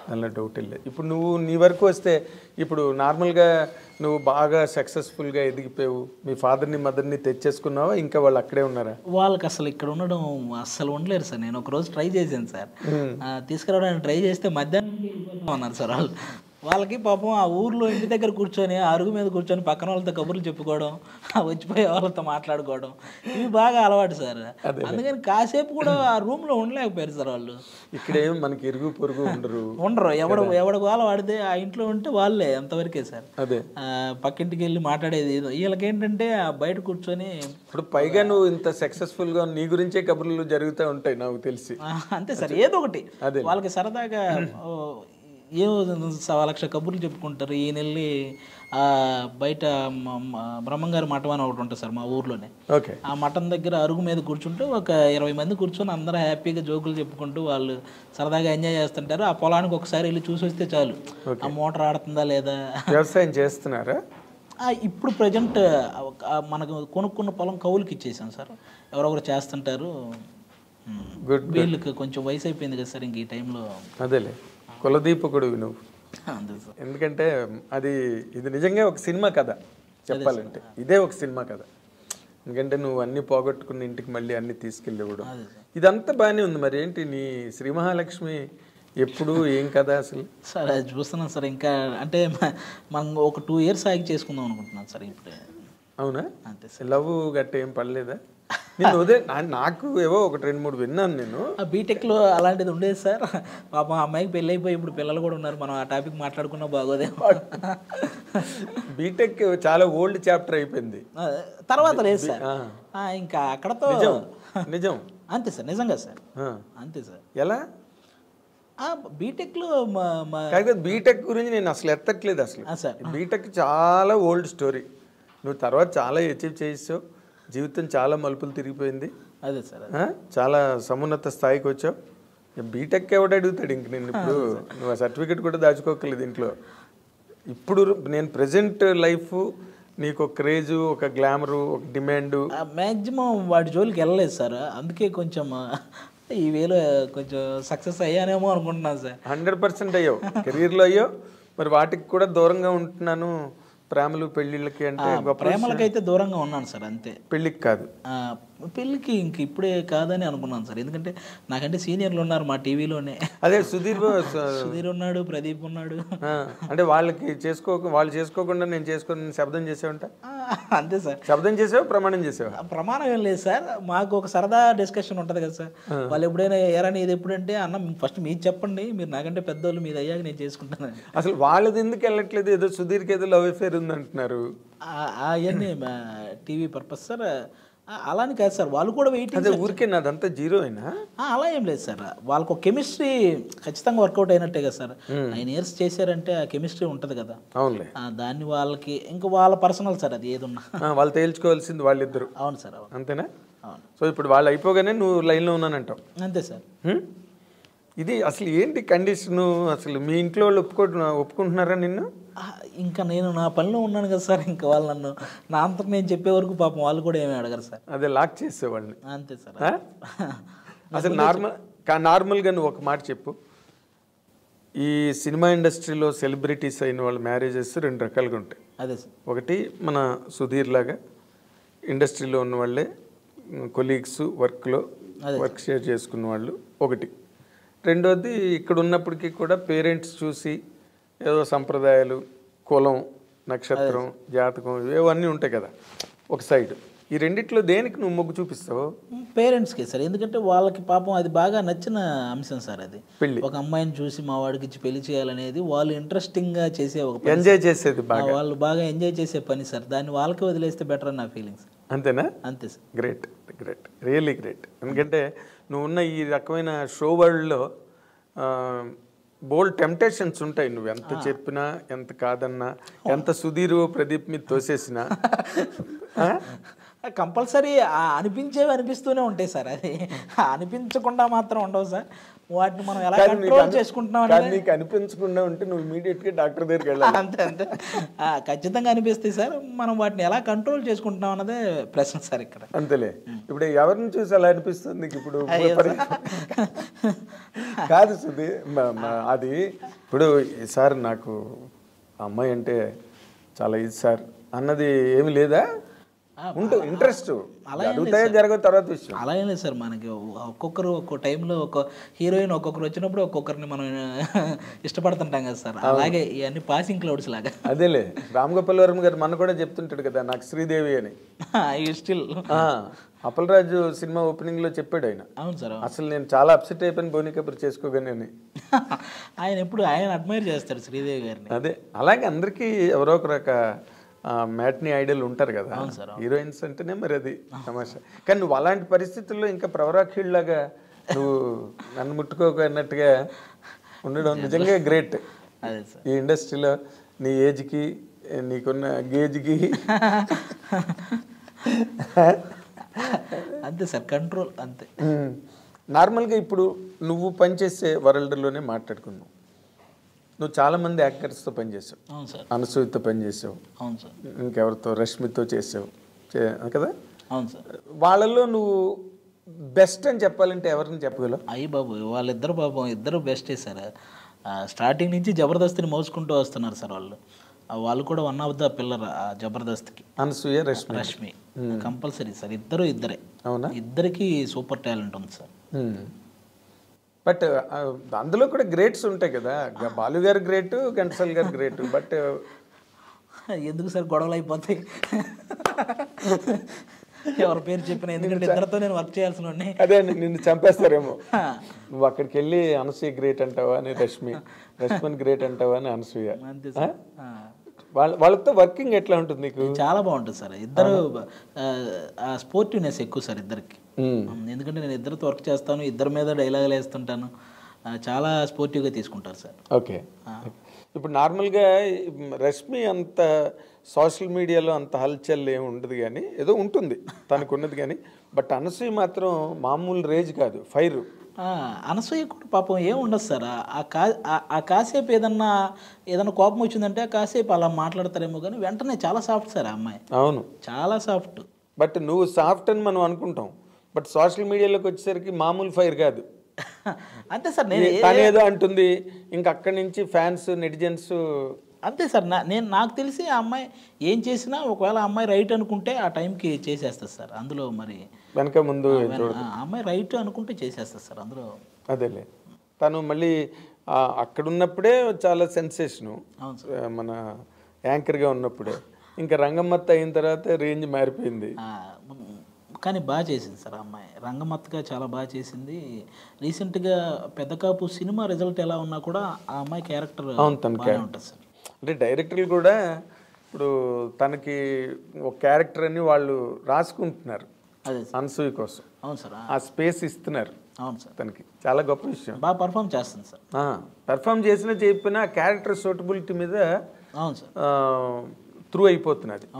దానిలో డౌట్ లేదు. ఇప్పుడు నువ్వు నీ వరకు వస్తే ఇప్పుడు నార్మల్గా నువ్వు బాగా సక్సెస్ఫుల్గా ఎదిగిపోయావు, మీ ఫాదర్ని మదర్ని తెచ్చేసుకున్నావా, ఇంకా వాళ్ళు అక్కడే ఉన్నారా? వాళ్ళకి అసలు ఇక్కడ ఉండడం అస్సలు ఉండలేరు సార్. నేను ఒకరోజు ట్రై చేశాను సార్, తీసుకురావడానికి ట్రై చేస్తే మధ్యాహ్నం అన్నారు సార్ వాళ్ళు. వాళ్ళకి పాపం ఆ ఊర్లో ఇంటి దగ్గర కూర్చొని అరుగు మీద కూర్చొని పక్కన వాళ్ళతో కబుర్లు చెప్పుకోవడం, వచ్చిపోయే వాళ్ళతో మాట్లాడుకోవడం, ఇవి బాగా అలవాటు సార్. అందుకని కాసేపు కూడా ఆ రూమ్లో ఉండలేకపోయారు సార్ వాళ్ళు. ఇక్కడేం మనకి ఇరుగు పొరుగు ఉండరు. ఎవడ వాళ్ళ వాడితే ఆ ఇంట్లో ఉంటే వాళ్ళే అంతవరకే సార్. అదే పక్కింటికి వెళ్ళి మాట్లాడేది. వీళ్ళకి ఏంటంటే బయట కూర్చొని ఇప్పుడు పైగా నువ్వు ఇంత సక్సెస్ఫుల్గా నీ గురించే కబుర్లు జరుగుతూ ఉంటాయి నాకు తెలిసి. అంతే సార్, ఏదో ఒకటి వాళ్ళకి సరదాగా ఏమో 1,00,000 కబుర్లు చెప్పుకుంటారు. ఈ నెల్లి బయట బ్రహ్మంగారి మఠం అని ఒకటి ఉంటుంది సార్ మా ఊర్లోనే. ఆ మఠం దగ్గర అరుగు మీద కూర్చుంటూ ఒక 20 మంది కూర్చొని అందరూ హ్యాపీగా జోకులు చెప్పుకుంటూ వాళ్ళు సరదాగా ఎంజాయ్ చేస్తుంటారు. ఆ పొలానికి ఒకసారి వెళ్ళి చూసి వస్తే చాలు, ఆ మోటార్ ఆడుతుందా లేదా. వ్యవసాయం చేస్తున్నారా? ఇప్పుడు ప్రజెంట్ మనకు కొనుక్కున్న పొలం కౌలుకి ఇచ్చేసాం సార్, ఎవరొకరు చేస్తుంటారు. వీళ్ళకి కొంచెం వయసు అయిపోయింది కదా సార్ ఇంక ఈ టైంలో. అదేలే, కులదీపకుడు నువ్వు. ఎందుకంటే ఇది నిజంగా ఒక సినిమా కథ చెప్పాలంటే, ఇదే ఒక సినిమా కథ. ఎందుకంటే నువ్వు అన్ని పోగొట్టుకున్న ఇంటికి మళ్ళీ అన్ని తీసుకెళ్ళేవాడు, ఇదంతా బాగానే ఉంది. మరి ఏంటి నీ శ్రీ మహాలక్ష్మి ఎప్పుడు ఏం కదా అసలు? సార్ అది చూస్తున్నాను సార్, ఇంకా అంటే మనం ఒక 2 years ఆగి చేసుకుందాం అనుకుంటున్నాను సార్ ఇప్పుడే. అవునా? అంతే సార్. లవ్ గట్ట ఏం పడలేదా? నేను అదే నాకు ఏవో 1-2-3 విన్నాను నేను. బీటెక్లో అలాంటిది ఉండేది సార్. పాపం అమ్మాయికి పెళ్ళి అయిపోయి ఇప్పుడు పిల్లలు కూడా ఉన్నారు, మనం ఆ టాపిక్ మాట్లాడుకున్నా బాగోదేమో. బీటెక్ చాలా ఓల్డ్ చాప్టర్ అయిపోయింది, తర్వాత లేదు సార్. ఇంకా అక్కడతో నిజం. అంతే సార్, నిజంగా సార్, అంతే సార్. ఎలా బీటెక్లో బీటెక్ గురించి నేను అసలు ఎత్తట్లేదు అసలు. బీటెక్ చాలా ఓల్డ్ స్టోరీ. నువ్వు తర్వాత చాలా అచీవ్ చేసావు, జీవితం చాలా మలుపులు తిరిగిపోయింది. అదే సార్, చాలా సమున్నత స్థాయికి వచ్చావు. బీటెక్ ఎవడు అడుగుతాడు ఇంక నేను? ఇప్పుడు నువ్వు ఆ సర్టిఫికెట్ కూడా దాచుకోకలేదు ఇంట్లో. ఇప్పుడు నేను ప్రజెంట్ లైఫ్ నీకు ఒక క్రేజు, ఒక గ్లామరు, ఒక డిమాండు, మ్యాక్సిమం వాటి జోలికి వెళ్ళలేదు సార్. అందుకే కొంచెం ఈ వేలో కొంచెం సక్సెస్ అయ్యానేమో అనుకుంటున్నాను సార్. 100% అయ్యావు, కెరీర్లో అయ్యావు. మరి వాటికి కూడా దూరంగా ఉంటున్నాను, ప్రేమలు పెళ్ళిళ్ళకి అంటే. ప్రేమలకైతే దూరంగా ఉన్నాను సార్, అంతే. పెళ్ళికి కాదు, పెళ్ళికి ఇంక ఇప్పుడే కాదని అనుకున్నాను సార్. ఎందుకంటే నాకంటే సీనియర్లు ఉన్నారు మా టీవీలోనే. అదే సుధీర్ ఉన్నాడు, ప్రదీప్ ఉన్నాడు. అంటే వాళ్ళు చేసుకోకుండా నేను చేసుకుని శబ్దం చేసేవంట. అంతే సార్. శబ్దం చేసావు, ప్రమాణం చేసావు? ప్రమాణం ఏం లేదు సార్, మాకు ఒక సరదా డిస్కషన్ ఉంటుంది కదా సార్. వాళ్ళు ఎప్పుడైనా ఎరాని ఇది ఎప్పుడంటే అన్న ఫస్ట్ మీరు చెప్పండి, మీరు నాకంటే పెద్దోళ్ళు, మీది అయ్యాక నేను చేసుకుంటాను. అసలు వాళ్ళది ఎందుకు వెళ్ళట్లేదు? ఏదో సుధీర్కి ఏదో లవ్ అఫేర్ ఉంది అంటున్నారు. అవన్నీ టీవీ పర్పస్ సార్. అలాని కాదు సార్, వాళ్ళు కూడా అదే ఊరికే నాదంతా జీరో అయినా అలా ఏం లేదు సార్. వాళ్ళకు కెమిస్ట్రీ ఖచ్చితంగా వర్కౌట్ అయినట్టే కదా సార్. 9 years చేశారంటే ఆ కెమిస్ట్రీ ఉంటుంది కదా. అవునులే. దాన్ని వాళ్ళకి ఇంకా వాళ్ళ పర్సనల్ సార్, అది ఏదున్నా వాళ్ళు తేల్చుకోవాల్సింది వాళ్ళిద్దరు. అవును సార్, అవును. అంతేనా? అవును. సో ఇప్పుడు వాళ్ళు అయిపోగానే నువ్వు లైన్లో ఉన్నానంటావు. అంతే సార్. ఇది అసలు ఏంటి కండిషను? అసలు మీ ఇంట్లో వాళ్ళు ఒప్పుకుంటున్నారా నిన్ను? ఇంకా నేను నా పనిలో ఉన్నాను కదా సార్. ఇంకా వాళ్ళు నన్ను నా అంతకు నేను చెప్పే వరకు పాపం వాళ్ళు కూడా ఏమీ అడగరు సార్. అదే లాక్ చేసేవాళ్ళని. అంతే సార్. అసలు నార్మల్గా నువ్వు ఒక మాట చెప్పు. ఈ సినిమా ఇండస్ట్రీలో సెలబ్రిటీస్ అయిన వాళ్ళ మ్యారేజెస్ 2 రకాలుగా ఉంటాయి. అదే సార్. ఒకటి మన సుధీర్ లాగా ఇండస్ట్రీలో ఉన్న వాళ్ళే కొలీగ్స్, వర్క్ షేర్ చేసుకున్న వాళ్ళు ఒకటి. రెండోది ఇక్కడ ఉన్నప్పటికీ కూడా పేరెంట్స్ చూసి ఏదో సంప్రదాయాలు, కులం, నక్షత్రం, జాతకం ఇవన్నీ ఉంటాయి కదా ఒక సైడ్. ఈ రెండిట్లో దేనికి నువ్వు మొగ్గు చూపిస్తావు? పేరెంట్స్కి సార్. ఎందుకంటే వాళ్ళకి పాపం అది బాగా నచ్చిన అంశం సార్. అది పెళ్ళి, ఒక అమ్మాయిని చూసి మా వాడికి ఇచ్చి పెళ్లి చేయాలనేది వాళ్ళు ఇంట్రెస్టింగ్గా చేసే ఒక ఎంజాయ్ చేసేది, వాళ్ళు బాగా ఎంజాయ్ చేసే పని సార్. దాన్ని వాళ్ళకి వదిలేస్తే బెటర్ అని నా ఫీలింగ్స్. అంతేనా? అంతే సార్. Great, really great. ఎందుకంటే నువ్వు ఉన్న ఈ రకమైన షో వరల్డ్లో బోల్డ్ టెంప్టేషన్స్ ఉంటాయి. నువ్వు ఎంత చెప్పినా, ఎంత కాదన్నా, ఎంత సుధీర్ ప్రదీప్ మీద తోసేసినా కంపల్సరీ అనిపించేవి అనిపిస్తూనే ఉంటాయి సార్. అది అనిపించకుండా మాత్రం ఉండవు సార్. వాటిని మనం ఎలా కంట్రోల్ చేసుకుంటున్నాం అనేది నీకు అనిపించకుండా ఉంటే నువ్వు ఇమీడియట్గా డాక్టర్ దగ్గరికి వెళ్ళాలి. అంతే అంతే ఖచ్చితంగా అనిపిస్తాయి సార్. మనం వాటిని ఎలా కంట్రోల్ చేసుకుంటున్నాం అన్నదే ప్రశ్న సార్ ఇక్కడ. అంతేలే. ఇప్పుడు ఎవరిని చూసి అలా అనిపిస్తుంది నీకు? ఇప్పుడు కాదు సుధీ, అది ఇప్పుడు సార్ నాకు అమ్మాయి అంటే చాలా ఇది సార్ అన్నది ఏమి లేదా? ఇంట్రెస్ట్ జరుగుతాయో జరగదు తర్వాత విషయం. అలా ఏం లేదు సార్. మనకి ఒక్కొక్కరు ఒక్కో టైంలో ఒక హీరోయిన్ ఒక్కొక్కరు వచ్చినప్పుడు ఒక్కొక్కరిని మనం ఇష్టపడుతుంటాం కదా సార్. అలాగే ఇవన్నీ పాసింగ్ క్లౌడ్స్ లాగా. అదేలే, రామ్ గోపాల్ వర్మ గారు మన కూడా చెప్తుంటాడు కదా నాకు శ్రీదేవి అని. స్టిల్ అప్పలరాజు సినిమా ఓపెనింగ్ లో చెప్పాడు ఆయన. అవును సార్. అసలు నేను చాలా అప్సెట్ అయిపోయిన బోని కబుర్ చేసుకోగానే అని. ఆయన ఎప్పుడు ఆయన అడ్మైర్ చేస్తాడు శ్రీదేవి గారిని. అదే, అలాగే అందరికీ ఎవరో ఒక రక మ్యాట్ని ఐడల్ ఉంటారు కదా హీరోయిన్స్ అంటేనే, మరి అది తమాషా. కానీ నువ్వు అలాంటి పరిస్థితుల్లో ఇంకా ప్రవరాఖీళ్ళలాగా నువ్వు నన్ను ముట్టుకోక అన్నట్టుగా ఉండడం నిజంగా గ్రేట్. అదే సార్, ఈ ఇండస్ట్రీలో నీ ఏజ్కి నీకున్న గేజ్కి అంతే సార్, కంట్రోల్ అంతే. నార్మల్గా ఇప్పుడు నువ్వు పనిచేసే వరల్డ్లోనే మాట్లాడుకున్నావు. నువ్వు చాలామంది యాక్టర్స్తో పనిచేసావు. అవును సార్. అనసూయతో పనిచేసావు. అవును సార్. ఇంకెవరితో, రష్మితో చేసావు కదా. అవును సార్. వాళ్ళల్లో నువ్వు బెస్ట్ అని చెప్పాలంటే ఎవరిని చెప్పగలవు? అయ్యి బాబు, వాళ్ళిద్దరు బాబు ఇద్దరు బెస్టే సార్. స్టార్టింగ్ నుంచి జబర్దస్తిని మోసుకుంటూ వస్తున్నారు సార్ వాళ్ళు. వాళ్ళు కూడా వన్ ఆఫ్ ద పిల్లర్ జబర్దస్త్కి. Anasuya, Rashmi compulsory sir. ఇద్దరే. అవునా? ఇద్దరికి సూపర్ టాలెంట్ ఉంది సార్. బట్ అందులో కూడా గ్రేట్స్ ఉంటాయి కదా. బాలు గారు గ్రేట్, ఘంటసాల గారు గ్రేట్. బట్ ఎందుకు సార్ గొడవలు అయిపోతాయి ఎవరి పేరు చెప్పిన? ఎందుకంటే ఇద్దరితో నేను వర్క్ చేయాల్సిన. అదే, నిన్ను చంపేస్తారేమో. నువ్వు అక్కడికి వెళ్ళి అనసూయ గ్రేట్ అంటావా అని రష్మిని గ్రేట్ అంటావా అని అనసూయ. అంతే సార్. వాళ్ళతో వర్కింగ్ ఎట్లా ఉంటుంది నీకు? చాలా బాగుంటుంది సార్. ఇద్దరు స్పోర్టివ్నెస్ ఎక్కువ సార్ ఇద్దరికి. ఎందుకంటే నేను ఇద్దరితో వర్క్ చేస్తాను, ఇద్దరి మీద డైలాగులు వేస్తుంటాను. చాలా స్పోర్టివ్గా తీసుకుంటారు సార్. ఓకే. ఇప్పుడు నార్మల్గా రష్మి అంత సోషల్ మీడియాలో అంత హల్చల్ ఏమి ఉండదు, కానీ ఏదో ఉంటుంది తనకు ఉన్నది. కానీ బట్ అనసూయ మాత్రం మామూలు రేజ్ కాదు, ఫైర్. అనసూయ కూడా పాపం ఏం ఉండదు సార్. ఆ కాసేపు ఏదన్నా కోపం వచ్చిందంటే కాసేపు అలా మాట్లాడతారేమో, కానీ వెంటనే చాలా సాఫ్ట్ సార్ ఆ అమ్మాయి. అవును, చాలా సాఫ్ట్. బట్ నువ్వు సాఫ్ట్ అని మనం అనుకుంటాం, బట్ సోషల్ మీడియాలోకి వచ్చేసరికి మామూలు ఫైర్ కాదు. అంతే సార్. తనేదో అంటుంది, ఇంకా అక్కడి నుంచి ఫ్యాన్స్, నెటిజన్స్. అంతే సార్. నాకు తెలిసి ఆ అమ్మాయి ఏం చేసినా ఒకవేళ ఆ అమ్మాయి రైట్ అనుకుంటే ఆ టైంకి చేసేస్తుంది సార్. అందులో మరి వెనక ముందు ఆ అమ్మాయి రైట్ అనుకుంటే చేసేస్తుంది సార్ అందులో. అదేలే, తను మళ్ళీ అక్కడున్నప్పుడే చాలా సెన్సేషను. మన యాంకర్గా ఉన్నప్పుడే. ఇంకా రంగమ్మత్త అయిన తర్వాత రేంజ్ మారిపోయింది. కానీ బాగా చేసింది సార్ ఆ అమ్మాయి. రంగమత్తగా చాలా బాగా చేసింది. రీసెంట్గా పెద్ద కాపు సినిమా రిజల్ట్ ఎలా ఉన్నా కూడా ఆ అమ్మాయి క్యారెక్టర్ ఉంటుంది సార్. అంటే డైరెక్టర్లు కూడా ఇప్పుడు తనకి ఒక క్యారెక్టర్ అని వాళ్ళు రాసుకుంటున్నారు అదే అనసూయ కోసం. అవును సార్. ఆ స్పేస్ ఇస్తున్నారు. అవును సార్. తనకి చాలా గొప్ప విషయం. బాగా పర్ఫామ్ చేస్తుంది సార్. పర్ఫామ్ చేసినా చెప్పినా క్యారెక్టర్ సూటబిలిటీ మీద అవును సార్ త్రూ అయిపోతున్నది.